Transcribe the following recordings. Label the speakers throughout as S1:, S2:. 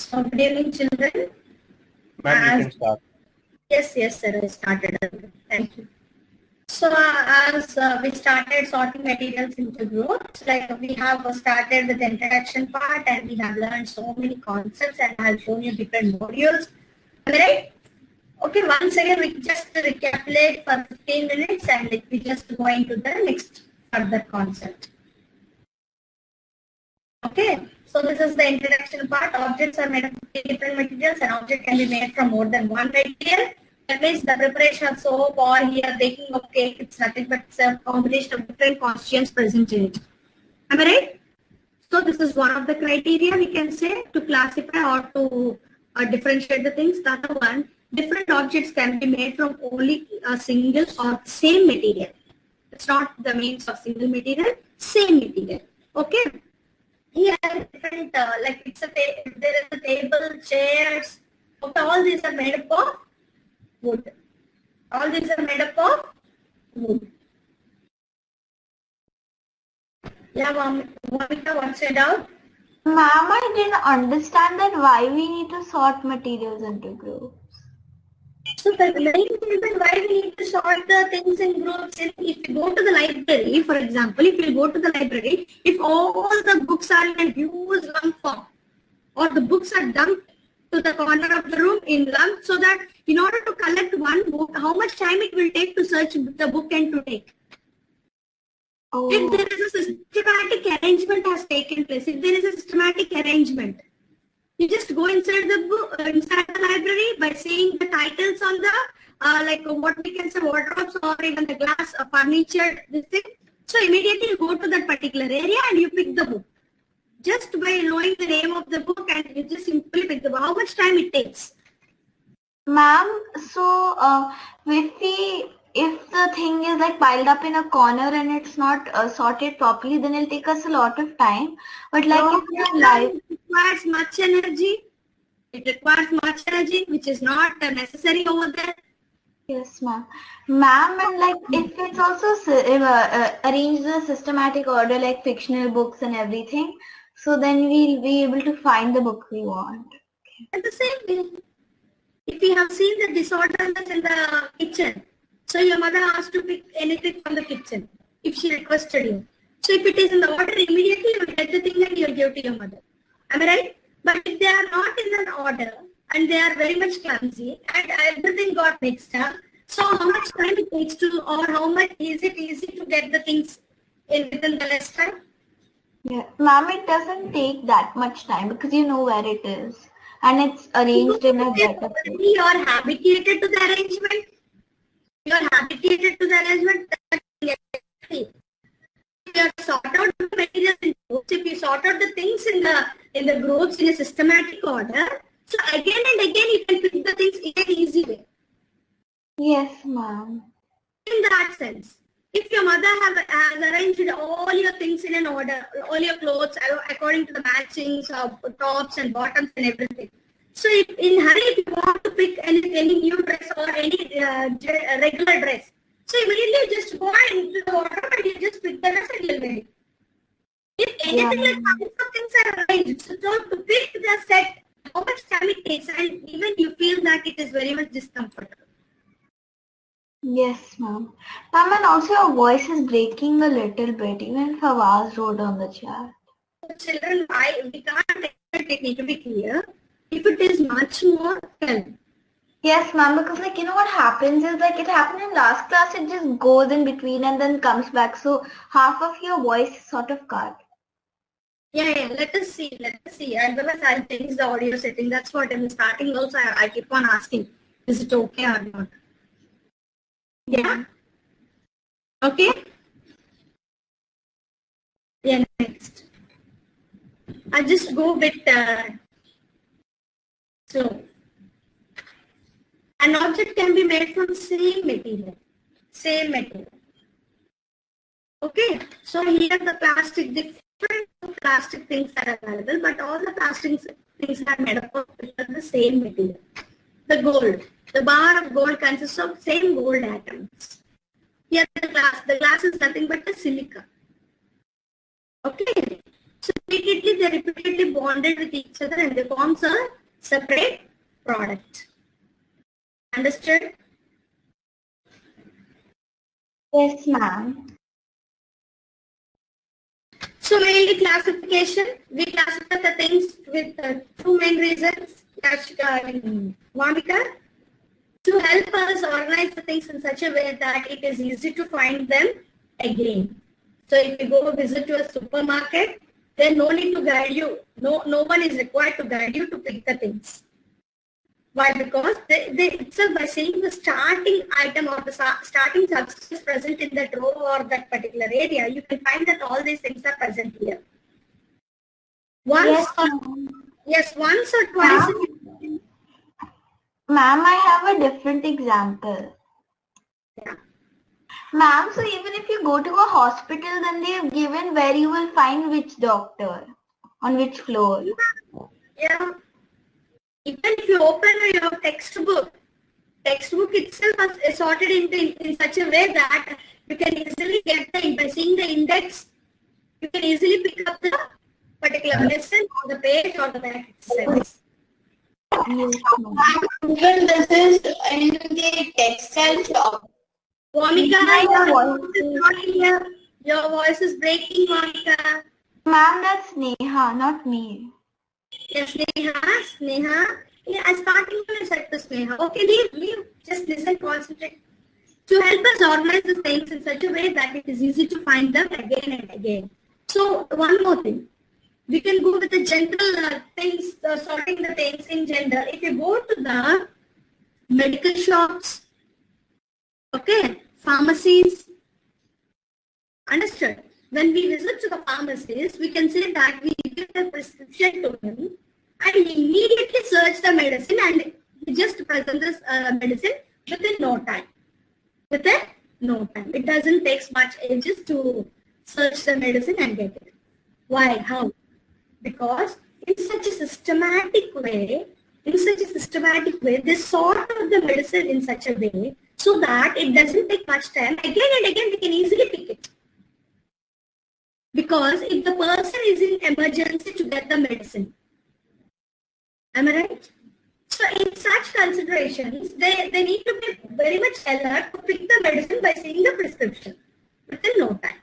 S1: So good evening, children.
S2: Ma'am, you can start.
S1: Yes, sir. I started. Thank you. So as we started sorting materials into groups, like we have started with the introduction part, and we have learned so many concepts, and I have shown you different modules. Right? Okay. Once again, we just recapitulate for 15 minutes, and we just go into the next further concept. Okay, so this is the introduction part. Objects are made of different materials. An object can be made from more than one material. That means the preparation of soap or here baking of cake, it's nothing but it's a combination of different constituents present in it. Am I right? So this is one of the criteria we can say to classify or to differentiate the things. The other one, different objects can be made from only a single or same material. It's not the means of single material, same material. Okay. Here, different like it's a there is a table, chairs. Okay, all these are made up of wood. All these are made up of wood. Yeah, Monica, what's your doubt?
S3: Ma'am, I didn't understand that why we need to sort materials into groups.
S1: So the main reason why we need to sort the things in groups is if you go to the library, for example, if you go to the library, if all the books are in a huge lump form, or the books are dumped to the corner of the room in lump, so that in order to collect one book, how much time it will take to search the book and to take.
S3: Oh.
S1: If there is a systematic arrangement has taken place, if there is a systematic arrangement, you just go inside the book, inside the library by seeing the titles on the like what we can say wardrobes or even the glass furniture, this thing. So immediately you go to that particular area and you pick the book. Just by knowing the name of the book and you just simply pick the book. How much time it takes?
S3: Ma'am, so if the thing is like piled up in a corner and it's not sorted properly, then it'll take us a lot of time. But like
S1: No,
S3: it
S1: requires much energy. It requires much energy, which is not necessary over there.
S3: Yes, ma'am. Ma'am, and like if it's also arranged in a systematic order like fictional books and everything, so then we'll be able to find the book we want.
S1: At the same way, if you have seen the disorderness in the kitchen, so your mother asked to pick anything from the kitchen if she requested you. So if it is in the order, immediately you will get the thing and you will give to your mother. Am I right? But if they are not in an order and they are very much clumsy and everything got mixed up, so how much time it takes to, or how much is it easy to get the things in within the less time?
S3: Yeah, ma'am, it doesn't take that much time because you know where it is and it's arranged in a better way.
S1: You are habituated to the arrangement. You are habituated to the arrangement. If you sort out the materials in groups, if you sort out the things in the groups in a systematic order, so again and again you can pick the things in an easy way.
S3: Yes, ma'am.
S1: In that sense, if your mother has arranged all your things in an order, all your clothes according to the matchings of tops and bottoms and everything. So if in hurry, if you want to pick any new dress or any regular dress, so immediately you just go into the wardrobe and you just pick the dress and you'll wear it. If anything like that, some things are arranged. So to pick the set, how much time it takes, and even you feel that it is very much discomfortable.
S3: Yes, ma'am. Ma'am, and also your voice is breaking a little bit. Even Fawaz wrote on the chat.
S1: Children, we can't expect it to be clear. If it is much more, tell me.
S3: Yes, ma'am, because like, you know what happens is like it happened in last class, it just goes in between and then comes back. So half of your voice is sort of cut.
S1: Yeah, let us see. Otherwise, I'll change the audio setting. That's what I'm starting also. I keep on asking, is it okay or not? Yeah? Okay? Yeah, next. I'll just go a bit slow. An object can be made from same material. Same material. Okay? So here the plastic, different plastic things are available, but all the plastic things are made up of the same material. The gold. The bar of gold consists of same gold atoms. Here the glass is nothing but a silica. Okay. So repeatedly they repeatedly bonded with each other and they forms a separate product. Understood?
S3: Yes, ma'am.
S1: So mainly classification, we classify the things with two main reasons, Monica, to help us organize the things in such a way that it is easy to find them again. So if you go visit to a supermarket, then no need to guide you. No one is required to guide you to pick the things. Why? Because they itself, by seeing the starting item or the starting substance present in that row or that particular area, you can find that all these things are present here. Once, once or twice.
S3: Ma'am, I have a different example.
S1: Yeah.
S3: Ma'am, so even if you go to a hospital, then they have given where you will find which doctor, on which floor.
S1: Yeah. Even if you open your textbook itself is sorted in such a way that you can easily get by seeing the index, you can easily pick up the particular lesson or the page or the back itself.
S4: Even this is in the textile shop.
S1: Monica, your voice is breaking, Monica.
S3: Ma'am, that's Neha, not me.
S1: Yes, Neha. Yeah, I starting to said to Neha. Okay, leave. Just listen, concentrate. To help us organize the things in such a way that it is easy to find them again and again. So, one more thing. We can go with the general things, sorting the things in general. If you go to the medical shops, okay, pharmacies, understood? When we visit to the pharmacies, we can say that we give the prescription to him and he immediately search the medicine and he just present this medicine within no time. Within no time. It doesn't take much ages to search the medicine and get it. Why? How? Because in such a systematic way, they sort out the medicine in such a way so that it doesn't take much time. Again and again, we can easily pick it. Because if the person is in emergency to get the medicine, am I right? So in such considerations, they need to be very much alert to pick the medicine by seeing the prescription within no time.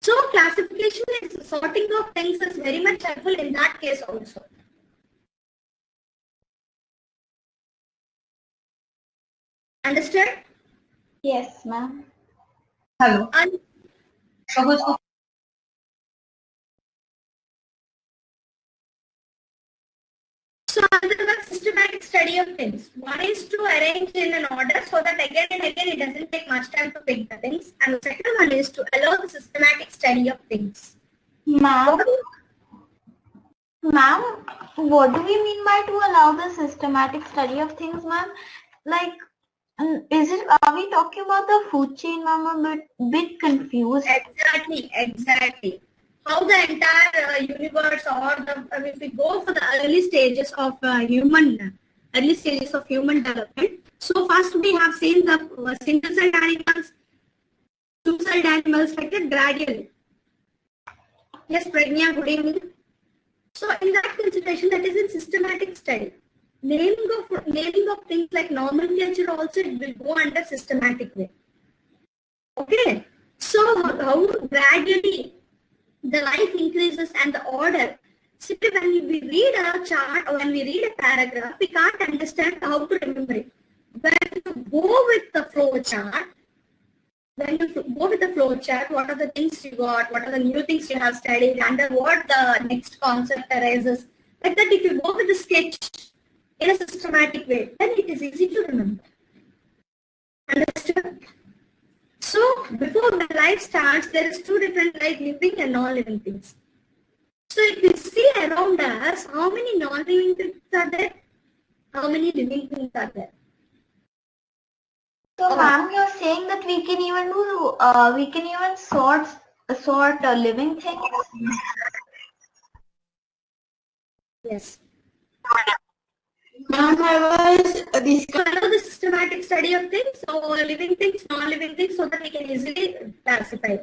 S1: So classification and sorting of things is very much helpful in that case also. Understood?
S3: Yes, ma'am.
S4: Hello.
S1: So another systematic study of things. One is to arrange in an order so that again and again it doesn't take much time to pick the things. And the second one is to allow the systematic study of things.
S3: Ma'am, what do we mean by to allow the systematic study of things, ma'am? Like, are we talking about the food chain, ma'am? I'm a bit confused.
S1: Exactly. How the entire universe or if we go for the early stages of human development. So first we have seen the single-celled animals, two-celled animals like that gradually. Yes, Pragnya, good evening. So in that consideration, that is in systematic study. Naming of things like nomenclature also it will go under systematic way. Okay. So how gradually the life increases and the order. Simply when we read a chart or when we read a paragraph, we can't understand how to remember it. When you go with the flow chart, what are the things you got, what are the new things you have studied, under what the next concept arises. Like that, if you go with the sketch in a systematic way, then it is easy to remember. Understood? So, before the life starts, there is two different like living and non-living things. So, if you see around us, how many non-living things are there? How many living things are there?
S3: So, ma'am, you're saying that we can even do, sort living things?
S1: Yes.
S4: Ma'am, I was
S1: discussing the systematic study of things, so living things, non-living things, so that we can easily classify.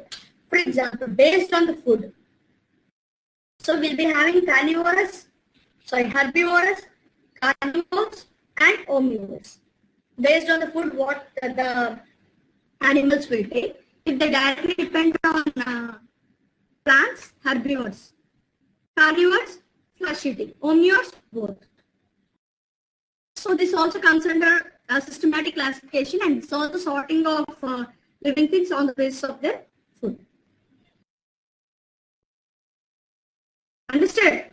S1: For example, based on the food. So we'll be having herbivorous, carnivores, and omnivores. Based on the food what the animals will take. If they directly depend on plants, herbivores. Carnivores, flesh eating. Omnivores, both. So this also comes under systematic classification, and it's also sorting of living things on the basis of their food. Understood?